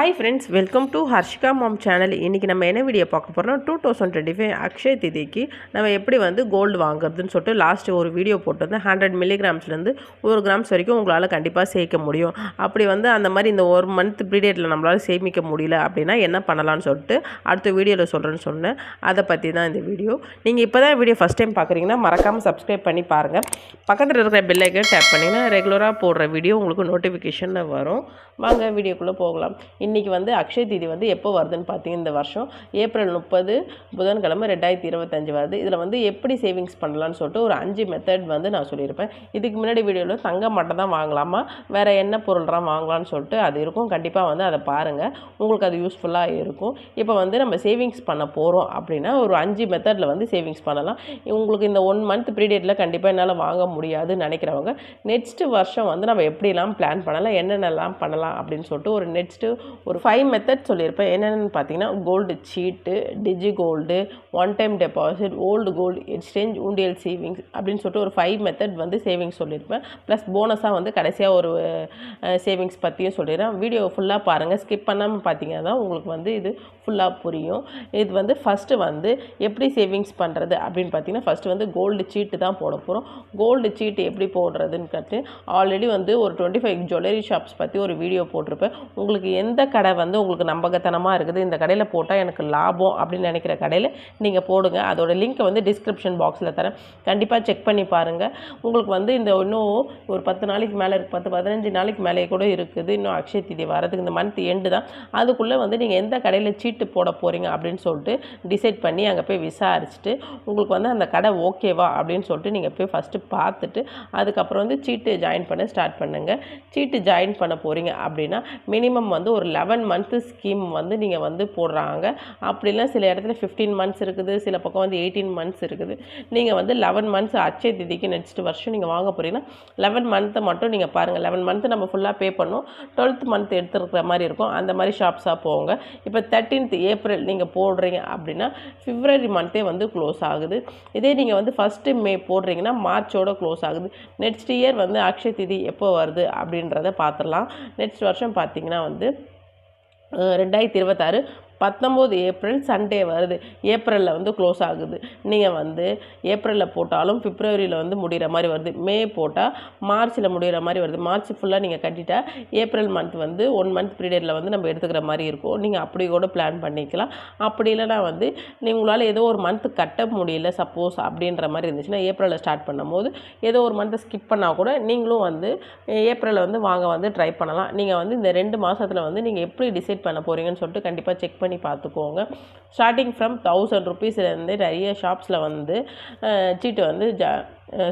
Hi friends, welcome to Harshika Mom channel. இன்னைக்கு நம்ம என்ன வீடியோ பார்க்க போறோம்னா 2025 அக்ஷய திதிக்கு நம்ம எப்படி வந்து கோல்டு வாங்குறதுன்னு சொல்லிட்டு லாஸ்ட் ஒரு வீடியோ போட்டது 100 மில்லிகிராம்ஸ்ல இருந்து 1 கிராம்ஸ் வரைக்கும் உங்களால கண்டிப்பா சேர்க்க முடியும். அப்படி வந்து அந்த மாதிரி இந்த ஒரு மந்த் பீரியட்ல நம்மளால சேமிக்க முடியல அப்படினா என்ன பண்ணலாம்னு சொல்லிட்டு அடுத்த வீடியோல சொல்றேன்னு சொன்னேன். அத பத்தி தான் இந்த வீடியோ. நீங்க இப்போதான் வீடியோ ஃபர்ஸ்ட் டைம் பார்க்கறீங்கன்னா மறக்காம Subscribe பண்ணி பாருங்க. பக்கத்துல இருக்கிற பெல் ஐகானை டேப் பண்ணினா ரெகுலரா போடுற வீடியோ உங்களுக்கு நோட்டிஃபிகேஷன்ல வரும். வாங்க வீடியோக்குள்ள போகலாம். இன்னைக்கு வந்து அக்ஷய திதி வந்து எப்போ வருதுன்னு பார்த்தீங்கன்னா இந்த வருஷம் ஏப்ரல் 30 புதன்கிழமை 2025 வருது. இதில் வந்து எப்படி சேவிங்ஸ் பண்ணலாம்னு சொல்லிட்டு ஒரு 5 மெத்தட் வந்து நான் சொல்லியிருப்பேன். இதுக்கு முன்னாடி வீடியோவில் தங்கம் மட்டும் தான் வாங்கலாமா வேறு என்ன பொருள்லாம் வாங்கலாம்னு சொல்லிட்டு அது இருக்கும். கண்டிப்பாக வந்து அதை பாருங்கள், உங்களுக்கு அது யூஸ்ஃபுல்லாக இருக்கும். இப்போ வந்து நம்ம சேவிங்ஸ் பண்ண போகிறோம் அப்படின்னா ஒரு 5 மெத்தடில் வந்து சேவிங்ஸ் பண்ணலாம். உங்களுக்கு இந்த 1 மந்த் பீரியடில் கண்டிப்பாக என்னால் வாங்க முடியாதுன்னு நினைக்கிறவங்க நெக்ஸ்ட்டு வருஷம் வந்து நம்ம எப்படிலாம் பிளான் பண்ணலாம், என்னென்னலாம் பண்ணலாம் அப்படின்னு சொல்லிட்டு ஒரு நெக்ஸ்ட்டு ஒரு 5 மெத்தட் சொல்லியிருப்பேன். என்னென்னு பார்த்தீங்கன்னா கோல்டு சீட்டு, digi gold, one time deposit, old gold exchange, உண்டியல் சேவிங்ஸ் அப்படின்னு சொல்லிட்டு ஒரு 5 மெத்தட் வந்து சேவிங்ஸ் சொல்லியிருப்பேன். ப்ளஸ் போனஸாக வந்து கடைசியாக ஒரு சேவிங்ஸ் பற்றியும் சொல்லிடுறேன். வீடியோ ஃபுல்லாக பாருங்கள், ஸ்கிப் பண்ணாமல் பார்த்தீங்கன்னா தான் உங்களுக்கு வந்து இது ஃபுல்லாக புரியும். இது வந்து ஃபஸ்ட்டு வந்து எப்படி சேவிங்ஸ் பண்ணுறது அப்படின்னு பார்த்தீங்கன்னா ஃபஸ்ட்டு வந்து கோல்டு சீட்டு தான் போட போகிறோம். கோல்டு சீட்டு எப்படி போடுறதுன்னு கற்று ஆல்ரெடி வந்து ஒரு 25 ஜுவல்லரி ஷாப்ஸ் பற்றி ஒரு வீடியோ போட்டிருப்பேன். உங்களுக்கு எந்த கடை வந்து உங்களுக்கு நம்பகத்தனமாக இருக்குது, இந்த கடையில் போட்டால் எனக்கு லாபம் அப்படின்னு நினைக்கிற கடையில் நீங்கள் போடுங்க. அதோட லிங்க்கை வந்து டிஸ்கிரிப்ஷன் பாக்ஸில் தரேன், கண்டிப்பாக செக் பண்ணி பாருங்கள். உங்களுக்கு வந்து இந்த இன்னும் ஒரு 10 நாளைக்கு மேலே இருக்குது, 10-15 நாளைக்கு மேலே கூட இருக்குது. இன்னும் அக்ஷய திதி வரதுக்கு இந்த மந்த் எண்டு தான். அதுக்குள்ளே வந்து நீங்கள் எந்த கடையில் சீட்டு போட போகிறீங்க அப்படின்னு சொல்லிட்டு டிசைட் பண்ணி அங்கே போய் விசாரிச்சுட்டு உங்களுக்கு வந்து அந்த கடை ஓகேவா அப்படின்னு சொல்லிட்டு நீங்கள் போய் ஃபஸ்ட்டு பார்த்துட்டு அதுக்கப்புறம் வந்து சீட்டு ஜாயின் பண்ண ஸ்டார்ட் பண்ணுங்கள். சீட்டு ஜாயின் பண்ண போகிறீங்க அப்படின்னா மினிமம் வந்து ஒரு 11 மந்த்து ஸ்கீம் வந்து நீங்கள் வந்து போடுறாங்க. அப்படிலாம் சில இடத்துல 15 மந்த்ஸ் இருக்குது, சில பக்கம் வந்து 18 மந்த்ஸ் இருக்குது. நீங்கள் வந்து 11 மந்த்ஸ் அக்ஷய திதிக்கு நெக்ஸ்ட் வருஷம் நீங்கள் வாங்க போகிறீங்கன்னா 11 மந்த்தை மட்டும் நீங்கள் பாருங்கள். 11 மந்த்து நம்ம ஃபுல்லாக பே பண்ணோம், 12th மந்த் எடுத்துருக்கிற மாதிரி இருக்கும். அந்த மாதிரி ஷாப்ஸாக போங்க. இப்போ 13th ஏப்ரல் நீங்கள் போடுறீங்க அப்படின்னா பிப்ரவரி மந்த்தே வந்து க்ளோஸ் ஆகுது. இதே நீங்கள் வந்து ஃபஸ்ட்டு மே போடுறீங்கன்னா மார்ச்சோட க்ளோஸ் ஆகுது. நெக்ஸ்ட் இயர் வந்து அக்ஷய திதி எப்போ வருது அப்படின்றத பார்த்துடலாம். நெக்ஸ்ட் வருஷம் பார்த்தீங்கன்னா வந்து 2026 19 ஏப்ரல் சண்டே வருது. ஏப்ரலில் வந்து க்ளோஸ் ஆகுது. நீங்கள் வந்து ஏப்ரலில் போட்டாலும் பிப்ரவரியில் வந்து முடிகிற மாதிரி வருது. மே போட்டால் மார்ச்சில் முடிகிற மாதிரி வருது. மார்ச் ஃபுல்லாக நீங்கள் கட்டிட்டா ஏப்ரல் மந்த் வந்து 1 மந்த் பீரியடில் வந்து நம்ம எடுத்துக்கிற மாதிரி இருக்கும். நீங்கள் அப்படி கூட பிளான் பண்ணிக்கலாம். அப்படி இல்லைனா வந்து உங்களால் ஏதோ ஒரு மந்த் கட்ட முடியல சப்போஸ் அப்படின்ற மாதிரி இருந்துச்சுன்னா ஏப்ரலில் ஸ்டார்ட் பண்ணும்போது ஏதோ ஒரு மந்த்தை ஸ்கிப் பண்ணால் கூட நீங்களும் வந்து ஏப்ரலில் வந்து வாங்க வந்து ட்ரை பண்ணலாம். நீங்கள் வந்து இந்த 2 மாதத்தில் வந்து நீங்கள் எப்படி டிசைட் பண்ண போகிறீங்கன்னு சொல்லிட்டு கண்டிப்பாக செக் பண்ணி பார்த்துக்கோங்க. ஸ்டார்டிங் ஃப்ரம் 1000 ருபீஸ்லேருந்து நிறைய ஷாப்ஸில் வந்து சீட்டு வந்து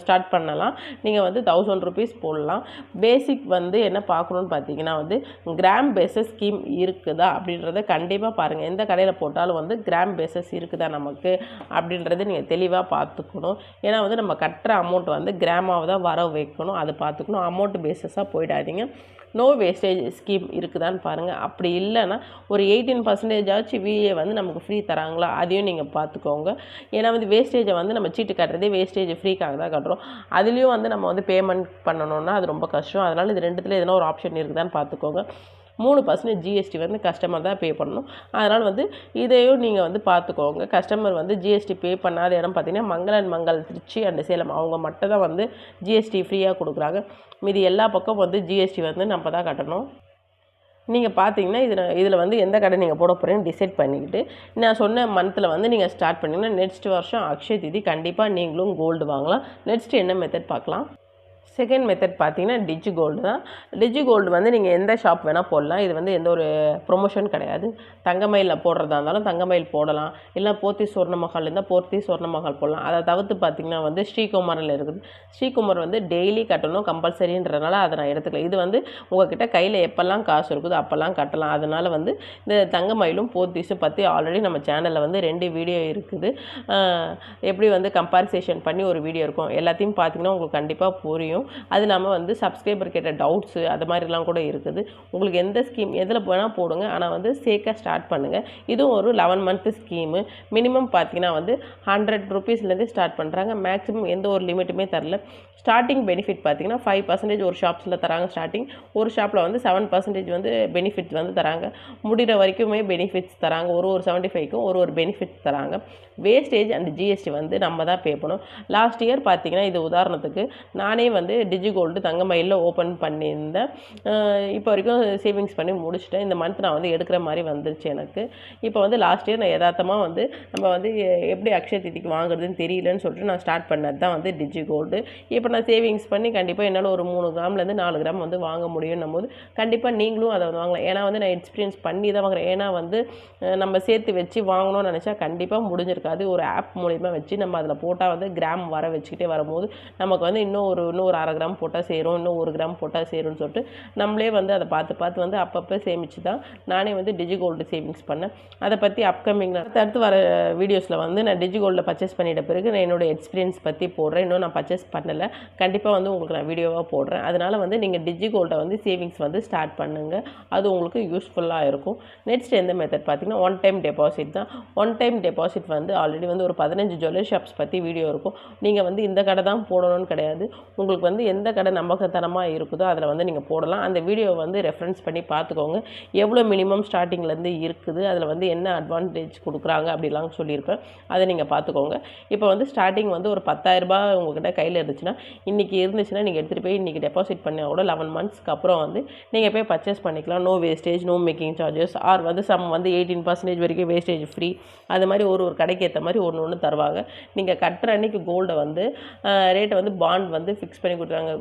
ஸ்டார்ட் பண்ணலாம். நீங்கள் வந்து 1000 ருபீஸ் போடலாம். பேசிக் வந்து என்ன பார்க்கணுன்னு பார்த்தீங்கன்னா வந்து கிராம் பேஸஸ் ஸ்கீம் இருக்குதா அப்படின்றத கண்டிப்பாக பாருங்கள். எந்த கடையில் போட்டாலும் வந்து கிராம் பேஸஸ் இருக்குதா நமக்கு அப்படின்றத நீங்கள் தெளிவாக பார்த்துக்கணும். ஏன்னா வந்து நம்ம கட்டுற அமௌண்ட் வந்து கிராமாவை தான் வர வைக்கணும், அதை பார்த்துக்கணும். அமௌண்ட் பேஸஸாக போயிடாதீங்க. நோ வேஸ்டேஜ் ஸ்கீம் இருக்குதான்னு பாருங்கள். அப்படி இல்லைன்னா ஒரு 18% ஆச்சு விஏ வந்து நமக்கு ஃப்ரீ தராங்களா அதையும் நீங்கள் பார்த்துக்கோங்க. ஏன்னா வந்து வேஸ்டேஜை வந்து நம்ம சீட்டு கட்டுறதே வேஸ்டேஜ் ஃப்ரீக்காக தான் கட்டுறோம். அதுலேயும் வந்து நம்ம வந்து பேமெண்ட் பண்ணணுன்னா அது ரொம்ப கஷ்டம். அதனால் இது ரெண்டுத்தில் எதனா ஒரு ஆப்ஷன் இருக்குதான்னு பார்த்துக்கோங்க. 3% ஜிஎஸ்டி வந்து கஸ்டமர் தான் பே பண்ணணும். அதனால் வந்து இதையும் நீங்கள் வந்து பார்த்துக்கோங்க. கஸ்டமர் வந்து ஜிஎஸ்டி பே பண்ணாத இடம் பார்த்தீங்கன்னா மங்களன் மங்கள் திருச்சி அண்ட் சேலம், அவங்க மட்டும் தான் வந்து ஜிஎஸ்டி ஃப்ரீயாக கொடுக்குறாங்க. மீதி எல்லா பக்கம் வந்து ஜிஎஸ்டி வந்து நம்ம தான் கட்டணும். நீங்கள் பார்த்தீங்கன்னா இதில் வந்து எந்த கடை நீங்கள் போட போகிறீங்கன்னு டிசைட் பண்ணிக்கிட்டு நான் சொன்ன மந்தில் வந்து நீங்கள் ஸ்டார்ட் பண்ணிங்கன்னா நெக்ஸ்ட் வருஷம் அக்ஷய திதி கண்டிப்பாக நீங்களும் கோல்டு வாங்கலாம். நெக்ஸ்ட் என்ன மெத்தட் பார்க்கலாம். செகண்ட் மெத்தட் பார்த்தீங்கன்னா டிஜி கோல்டு தான். டிஜி கோல்டு வந்து நீங்கள் எந்த ஷாப் வேணால் போடலாம். இது வந்து எந்த ஒரு ப்ரொமோஷன் கிடையாது. தங்கமயிலில் போடுறதா இருந்தாலும் தங்கமயில் போடலாம், இல்லை போத்தி சொர்ணமஹால் இருந்தால் போத்தி சொர்ணமஹால் போடலாம். அதை தவிர்த்து பார்த்திங்கன்னா வந்து ஸ்ரீகுமாரில் இருக்குது. ஸ்ரீகுமார் வந்து டெய்லி கட்டணும் கம்பல்சரின்றதுனால அதை நான் எடுத்துக்கல. இது வந்து உங்கள்கிட்ட கையில் எப்போல்லாம் காசு இருக்குதோ அப்போல்லாம் கட்டலாம். அதனால் வந்து இந்த தங்கமயிலும் போத்தீஸும் பற்றி ஆல்ரெடி நம்ம சேனலில் வந்து 2 வீடியோ இருக்குது. எப்படி வந்து கம்பேரிசேஷன் பண்ணி ஒரு வீடியோ இருக்கும். எல்லாத்தையும் பார்த்திங்கன்னா உங்களுக்கு கண்டிப்பாக புரியும். முடியும். அது இல்லாமல் வந்து சப்ஸ்கிரைபர் கேட்ட டவுட்ஸு அது மாதிரிலாம் கூட இருக்குது. உங்களுக்கு எந்த ஸ்கீம் எதில் வேணால் போடுங்க, ஆனால் வந்து சேர்க்க ஸ்டார்ட் பண்ணுங்கள். இதுவும் ஒரு 11 மந்த்து ஸ்கீமு. மினிமம் பார்த்தீங்கன்னா வந்து 100 ரூபீஸ்லேருந்து ஸ்டார்ட் பண்ணுறாங்க. மேக்ஸிமம் எந்த ஒரு லிமிட்டுமே தரல. ஸ்டார்டிங் பெனிஃபிட் பார்த்தீங்கன்னா 5% ஒரு ஷாப்ஸில் தராங்க. ஸ்டார்டிங் ஒரு ஷாப்பில் வந்து 7% வந்து பெனிஃபிட் வந்து தராங்க. முடிகிற வரைக்குமே பெனிஃபிட்ஸ் தராங்க. ஒரு 75க்கும் ஒரு பெனிஃபிட்ஸ் தராங்க. வேஸ்டேஜ் அண்ட் ஜிஎஸ்டி வந்து நம்ம தான் பே பண்ணணும். லாஸ்ட் இயர் பார்த்தீங்கன்னா இது உதாரணத்துக்கு நானே வந்து டிஜிகோல்டு தங்கமயிலில் ஓப்பன் பண்ணியிருந்தேன். இப்போ வரைக்கும் சேவிங்ஸ் பண்ணி முடிச்சிட்டேன். இந்த மந்த் நான் வந்து எடுக்கிற மாதிரி வந்துருச்சு எனக்கு. இப்போ வந்து லாஸ்ட் இயர் நான் யதார்த்தமாக வந்து நம்ம வந்து எப்படி அக்ஷய திதிக்கு வாங்குறதுன்னு தெரியலன்னு சொல்லிட்டு நான் ஸ்டார்ட் பண்ணது தான் வந்து டிஜிகோல்டு. இப்போ நான் சேவிங்ஸ் பண்ணி கண்டிப்பாக என்னால் ஒரு 3 கிராம்லேருந்து 4 கிராம் வந்து வாங்க முடியும்னும் போது கண்டிப்பாக நீங்களும் அதை வந்து வாங்கலாம். ஏன்னா வந்து நான் எக்ஸ்பீரியன்ஸ் பண்ணி தான் வாங்குறேன். ஏன்னா வந்து நம்ம சேர்த்து வச்சு வாங்கணும்னு நினச்சா கண்டிப்பாக முடிஞ்சிருக்காது. ஒரு ஆப் மூலிமா வச்சு நம்ம அதில் போட்டால் வந்து கிராம் வர வச்சுக்கிட்டே வரும்போது நமக்கு வந்து இன்னும் ஒரு 1/2 கிராம் போட்டால் சேரும், இன்னும் 1 கிராம் போட்டால் சேரும்னு சொல்லிட்டு நம்மளே வந்து அதை பார்த்து வந்து அப்பப்போ சேமித்து தான் நானே வந்து டிஜிகோல்டு சேவிங்ஸ் பண்ணேன். அதை பற்றி அப்கமிங்கில் அடுத்து வர வீடியோஸில் வந்து நான் டிஜிகோல்டில் பர்ச்சேஸ் பண்ணிட்ட பிறகு நான் என்னோடய எக்ஸ்பீரியன்ஸ் பற்றி போடுறேன். இன்னும் நான் பர்ச்சேஸ் பண்ணலை, கண்டிப்பாக வந்து உங்களுக்கு நான் வீடியோவாக போடுறேன். அதனால் வந்து நீங்கள் டிஜிகோல்டை வந்து சேவிங்ஸ் வந்து ஸ்டார்ட் பண்ணுங்கள். அது உங்களுக்கு யூஸ்ஃபுல்லாக இருக்கும். நெக்ஸ்ட் எந்த மெத்தட் பார்த்தீங்கன்னா ஒன் டைம் டெபாசிட் தான். ஒன் டைம் டெபாசிட் வந்து ஆல்ரெடி வந்து ஒரு 15 ஜுவல்லரி ஷாப்ஸ் பற்றி வீடியோ இருக்கும். நீங்கள் வந்து இந்த கடை தான் போடணும்னு கிடையாது. உங்களுக்கு வந்து எந்த கடை நம்பகத்தனமாக இருக்குதோ அதில் வந்து நீங்கள் போடலாம். அந்த வீடியோவை வந்து ரெஃபரன்ஸ் பண்ணி பார்த்துக்கோங்க. எவ்வளோ மினிமம் ஸ்டார்டிங்லேருந்து இருக்குது, அதில் வந்து என்ன அட்வான்டேஜ் கொடுக்குறாங்க அப்படிலாம் சொல்லியிருப்பேன். அதை நீங்கள் பார்த்துக்கோங்க. இப்போ வந்து ஸ்டார்டிங் வந்து ஒரு 10,000 ரூபாய் உங்கள்கிட்ட கையில் இருந்துச்சுன்னா இன்றைக்கி இருந்துச்சுன்னா நீங்கள் எடுத்துகிட்டு போய் இன்றைக்கி டெபாசிட் பண்ணால் கூட 11 மந்த்ஸ்க்கு அப்புறம் வந்து நீங்கள் போய் பர்ச்சேஸ் பண்ணிக்கலாம். No wastage, no making charges, or வந்து சம் வந்து 18% வரைக்கும் வேஸ்டேஜ் ஃப்ரீ. அது மாதிரி ஒரு கடைக்கு ஏற்ற மாதிரி ஒன்று தருவாங்க. நீங்கள் கட்டுற அன்றைக்கி கோல்டை வந்து ரேட்டை வந்து பாண்ட் வந்து ஃபிக்ஸ் பண்ணி கொடுக்குறாங்க.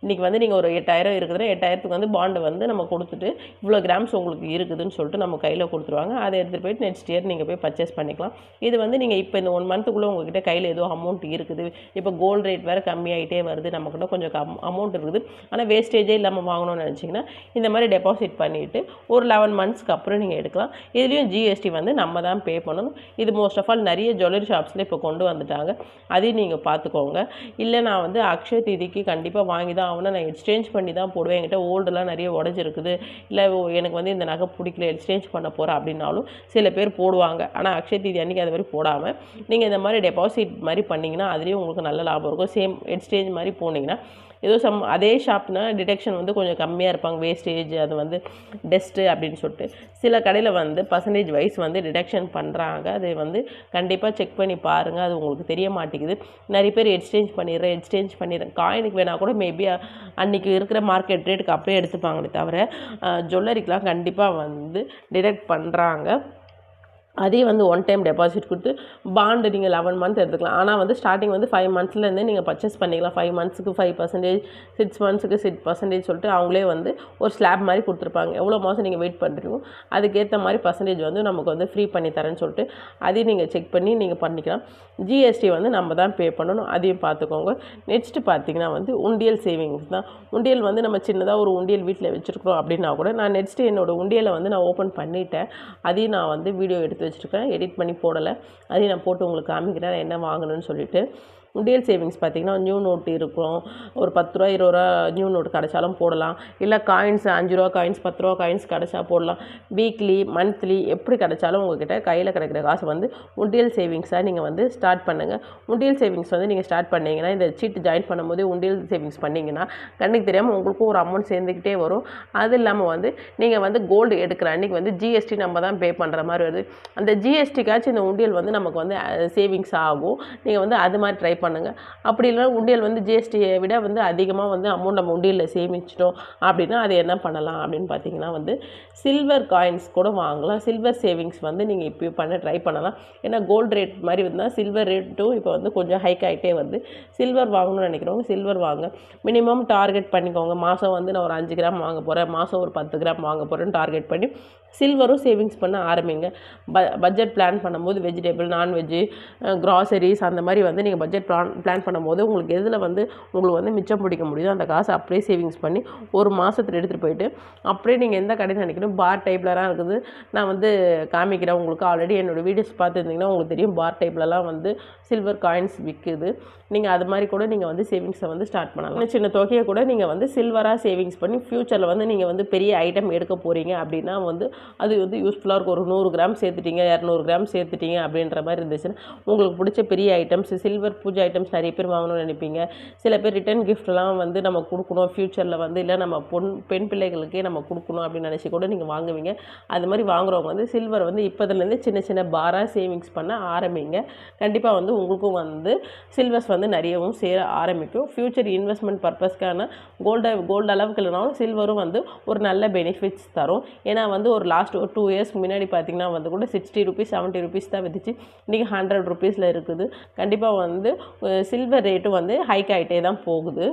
இன்றைக்கி வந்து நீங்கள் ஒரு 8,000 இருக்குதுன்னா 8,000க்கு வந்து பாண்டை வந்து நம்ம கொடுத்துட்டு இவ்வளோ கிராம்ஸ் உங்களுக்கு இருக்குதுன்னு சொல்லிட்டு நம்ம கையில் கொடுத்துருவாங்க. அதை எடுத்துகிட்டு போய்ட்டு நெக்ஸ்ட் இயர் நீங்கள் போய் பர்ச்சேஸ் பண்ணிக்கலாம். இது வந்து நீங்கள் இப்போ இந்த 1 மந்த்துக்குள்ளே உங்கள்கிட்ட கையில் ஏதோ அமௌண்ட் இருக்குது, இப்போ கோல்டு ரேட் வேறு கம்மியாகிட்டே வருது, நம்மக்கிட்ட கொஞ்சம் அமௌண்ட் இருக்குது, ஆனால் வேஸ்டேஜே இல்லாமல் வாங்கணும்னு நினச்சிங்கன்னா இந்த மாதிரி டெபாசிட் பண்ணிவிட்டு ஒரு 11 மந்த்ஸ்க்கு அப்புறம் நீங்கள் எடுக்கலாம். இதுலேயும் ஜிஎஸ்டி வந்து நம்ம தான் பே பண்ணணும். இது மோஸ்ட் ஆஃப் ஆல் நிறைய ஜுவல்லரி ஷாப்ஸில் இப்போ கொண்டு வந்துட்டாங்க. அதையும் நீங்கள் பார்த்துக்கோங்க. இல்லை நான் வந்து அக்ஷய திதிக்கு கண்டிப்பாக வாங்கி தான் நான் எக்ஸ்சேஞ்ச் பண்ணி தான் போடுவேன், என்கிட்ட ஓல்டெலாம் நிறைய உடஞ்சிருக்குது, இல்லை எனக்கு வந்து இந்த நகை பிடிக்கல எக்ஸ்சேஞ்ச் பண்ண போகிறேன் அப்படின்னாலும் சில பேர் போடுவாங்க. ஆனால் அக்ஷய திதி அன்றைக்கி அது மாதிரி போடாமல் நீங்கள் இந்த மாதிரி டெபாசிட் மாதிரி பண்ணிங்கன்னா அதுலேயும் உங்களுக்கு நல்ல லாபம் இருக்கும். சேம் எக்ஸ்சேஞ்ச் மாதிரி போனீங்கன்னா ஏதோ அதே ஷாப்னா டிடெக்ஷன் வந்து கொஞ்சம் கம்மியாக இருப்பாங்க, வேஸ்டேஜ் அது வந்து டஸ்ட்டு அப்படின்னு சொல்லிட்டு. சில கடையில் வந்து பர்சன்டேஜ் வைஸ் வந்து டிடெக்ஷன் பண்ணுறாங்க. அது வந்து கண்டிப்பாக செக் பண்ணி பாருங்கள். அது உங்களுக்கு தெரிய மாட்டேங்குது. நிறைய பேர் எக்ஸ்சேஞ்ச் பண்ணிடுறேன் காயினுக்கு வேணால் கூட மேபி அன்றைக்கி இருக்கிற மார்க்கெட் ரேட்டுக்கு அப்படியே எடுத்துப்பாங்களே தவிர ஜுவல்லரிக்கெலாம் கண்டிப்பாக வந்து டிடெக்ட் பண்ணுறாங்க. அதே வந்து ஒன் டைம் டெபாசிட் கொடுத்து பாண்டு நீங்கள் 11 மந்த் எடுத்துக்கலாம். ஆனால் வந்து ஸ்டார்டிங் வந்து 5 மந்த்ஸ்லேருந்து நீங்கள் பர்ச்சேஸ் பண்ணிக்கலாம். 5 மந்த்ஸுக்கு 5%, 6 மந்த்ஸுக்கு 6% சொல்லிட்டு அவங்களே வந்து ஒரு ஸ்லாப் மாதிரி கொடுத்துருப்பாங்க. எவ்வளோ மாதம் நீங்கள் வெயிட் பண்ணுறீங்களோ அதுக்கேற்ற மாதிரி பர்சன்டேஜ் வந்து நமக்கு வந்து ஃப்ரீ பண்ணி தரேன்னு சொல்லிட்டு அதையும் நீங்கள் செக் பண்ணி நீங்கள் பண்ணிக்கலாம். ஜிஎஸ்டி வந்து நம்ம தான் பே பண்ணணும், அதையும் பார்த்துக்கோங்க. நெக்ஸ்ட்டு பார்த்தீங்கன்னா வந்து உண்டியல் சேவிங்ஸ் தான். உண்டியல் வந்து நம்ம சின்னதாக ஒரு உண்டியல் வீட்டில் வச்சுருக்கிறோம் அப்படின்னா கூட நான் நெக்ஸ்ட்டு என்னோடய உண்டியலை வந்து நான் ஓப்பன் பண்ணிட்டேன். அதையும் நான் வந்து வீடியோ எடுத்து வச்சுருக்கேன், எடிட் பண்ணி போடலை. அதையும் நான் போட்டு உங்களுக்கு காமிக்கிறேன் என்ன வாங்கணும்னு சொல்லிட்டு. உண்டியல் சேவிங்ஸ் பார்த்திங்கன்னா நியூ நோட் இருக்கும், ஒரு 10 ரூபா 20 ரூபா நியூ நோட் கிடச்சாலும் போடலாம். இல்லை காயின்ஸ் 5 ரூபா காயின்ஸ் 10 ரூபா காயின்ஸ் கிடச்சா போடலாம். வீக்லி மந்த்லி எப்படி கிடச்சாலும் உங்கள்கிட்ட கையில் கிடைக்கிற காசு வந்து உண்டியல் சேவிங்ஸாக நீங்கள் வந்து ஸ்டார்ட் பண்ணுங்கள். உண்டியல் சேவிங்ஸ் வந்து நீங்கள் ஸ்டார்ட் பண்ணிங்கன்னா இந்த சீட்டு ஜாயின் பண்ணும்போது உண்டியல் சேவிங்ஸ் பண்ணிங்கன்னா கண்ணுக்கு தெரியாமல் உங்களுக்கும் ஒரு அமௌண்ட் சேர்ந்துக்கிட்டே வரும். அது இல்லாமல் வந்து நீங்கள் வந்து கோல்டு எடுக்கிற அன்றைக்கி வந்து ஜிஎஸ்டி நம்ம தான் பே பண்ணுற மாதிரி வருது. அந்த ஜிஎஸ்டிக்காச்சும் இந்த உண்டியல் வந்து நமக்கு வந்து சேவிங்ஸ் ஆகும். நீங்கள் வந்து அது மாதிரி ட்ரை பண்ணுங்கள். அப்படி இல்லைனா உண்டியல் வந்து ஜிஎஸ்டியை விட வந்து அதிகமாக வந்து அமௌண்ட் நம்ம உண்டியலில் சேமிச்சிட்டோம் அப்படின்னா அது என்ன பண்ணலாம் அப்படின்னு பார்த்தீங்கன்னா வந்து சில்வர் காயின்ஸ் கூட வாங்கலாம். சில்வர் சேவிங்ஸ் வந்து நீங்கள் இப்போ பண்ண ட்ரை பண்ணலாம். ஏன்னா கோல்டு ரேட் மாதிரி வந்தால் சில்வர் ரேட்டும் இப்போ வந்து கொஞ்சம் ஹைக் ஆகிட்டே வருது. சில்வர் வாங்கணும்னு நினைக்கிறவங்க சில்வர் வாங்க. மினிமம் டார்கெட் பண்ணிக்கோங்க. மாதம் வந்து நான் ஒரு 5 கிராம் வாங்க போகிறேன், மாதம் ஒரு 10 கிராம் வாங்க போகிறேன்னு டார்கெட் பண்ணி சில்வரும் சேவிங்ஸ் பண்ண ஆரம்பிங்க. பட்ஜெட் பிளான் பண்ணும்போது வெஜிடபிள், நான்வெஜ்ஜு, கிராசரிஸ் அந்த மாதிரி வந்து நீங்கள் பட்ஜெட் பிளான் பண்ணும்போது உங்களுக்கு எதில் வந்து உங்களுக்கு வந்து மிச்சம் பிடிக்க முடியுதோ அந்த காசை அப்படியே சேவிங்ஸ் பண்ணி ஒரு மாதத்துல எடுத்துகிட்டு போயிட்டு அப்படியே நீங்கள் எந்த கடையில் நினைக்கணும் பார் டைப்லலாம் இருக்குது. நான் வந்து காமிக்கிறேன் உங்களுக்கு. ஆல்ரெடி என்னோடய வீடியோஸ் பார்த்துருந்தீங்கன்னா உங்களுக்கு தெரியும் பார் டைப்லலாம் வந்து சில்வர் காயின்ஸ் விற்குது. நீங்கள் அது மாதிரி கூட நீங்கள் வந்து சேவிங்ஸை வந்து ஸ்டார்ட் பண்ணலாம். சின்ன தொகையை கூட நீங்கள் வந்து சில்வராக சேவிங்ஸ் பண்ணி ஃப்யூச்சரில் வந்து நீங்கள் வந்து பெரிய ஐட்டம் எடுக்க போகிறீங்க அப்படின்னா வந்து அது வந்து யூஸ்ஃபுல்லாக இருக்கும். ஒரு 100 கிராம் சேர்த்துட்டீங்க, 200 கிராம் சேர்த்துட்டீங்க அப்படின்ற மாதிரி இருந்துச்சுன்னா உங்களுக்கு பிடிச்ச பெரிய ஐட்டம்ஸ், சில்வர் பூஜை ஐட்டம்ஸ் நிறைய பேர் வாங்கணும்னு நினைப்பீங்க. சில பேர் ரிட்டன் கிஃப்ட்லாம் வந்து நம்ம கொடுக்கணும் ஃப்யூச்சரில் வந்து, இல்லை நம்ம பெண் பிள்ளைகளுக்கே நம்ம கொடுக்கணும் அப்படின்னு நினச்சி கூட நீங்கள் வாங்குவீங்க. அது மாதிரி வாங்குறவங்க வந்து சில்வர் வந்து இப்போதுலேருந்து சின்ன சின்ன பாராக சேவிங்ஸ் பண்ண ஆரம்பிங்க. கண்டிப்பாக வந்து உங்களுக்கும் வந்து சில்வர்ஸ் வந்து நிறையவும் சேர ஆரம்பிக்கும். ஃப்யூச்சர் இன்வெஸ்ட்மெண்ட் பர்பஸ்க்கான கோல்டு அளவுக்கு இல்லைனாலும் சில்வரும் வந்து ஒரு நல்ல பெனிஃபிட்ஸ் தரும். ஏன்னா வந்து ஒரு லாஸ்ட் ஒரு 2 இயர்ஸ் முன்னாடி பார்த்தீங்கன்னா வந்து கூட 60 ருபீஸ் 70 ருபீஸ் தான் விதிச்சு இன்றைக்கி 100 ருபீஸில் இருக்குது. கண்டிப்பாக வந்து சில்வர் ரேட்டும் வந்து ஹைக் ஆகிட்டே தான் போகுது.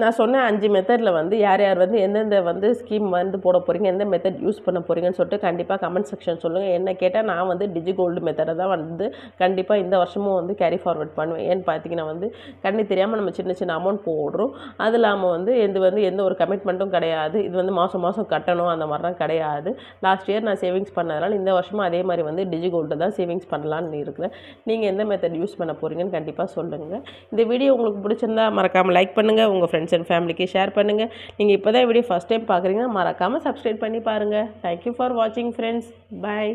நான் சொன்ன 5 மெத்தடில் வந்து யார் யார் வந்து எந்தெந்த வந்து ஸ்கீம் வந்து போட போகிறீங்க, எந்த மெத்தட் யூஸ் பண்ண போகிறீங்கன்னு சொல்லிட்டு கண்டிப்பாக கமெண்ட் செக்ஷன் சொல்லுங்கள். என்ன கேட்டால் நான் வந்து டிஜிகோல்டு மெத்தடை தான் வந்து கண்டிப்பாக இந்த வருஷமும் வந்து கேரி ஃபார்வர்ட் பண்ணுவேன். ஏன்னு பார்த்தீங்கன்னா வந்து கண்ணு தெரியாமல் நம்ம சின்ன சின்ன அமௌண்ட் போடுறோம். அது இல்லாமல் வந்து எந்த ஒரு கமிட்மெண்ட்டும் கிடையாது. இது வந்து மாதம் மாதம் கட்டணும் அந்த மாதிரிலாம் கிடையாது. லாஸ்ட் இயர் நான் சேவிங்ஸ் பண்ணதுனால இந்த வருஷமும் அதே மாதிரி வந்து டிஜிகோல்டு தான் சேவிங்ஸ் பண்ணலான்னு இருக்கிறேன். நீங்கள் எந்த மெத்தட் யூஸ் பண்ண போகிறீங்கன்னு கண்டிப்பாக சொல்லுங்கள். இந்த வீடியோ உங்களுக்கு பிடிச்சிருந்தா மறக்காமல் லைக் பண்ணுங்கள். உங்கள் ஃப்ரெண்ட்ஸ் அண்ட் ஃபேமிலிக்கு ஷேர் பண்ணுங்கள். நீங்கள் இப்போ தான் வீடியோ ஃபஸ்ட் டைம் பார்க்குறீங்கன்னா மறக்காமல் சப்ஸ்கிரைப் பண்ணி பாருங்கள். தேங்க்யூ ஃபார் வாட்சிங் ஃப்ரெண்ட்ஸ். பாய்.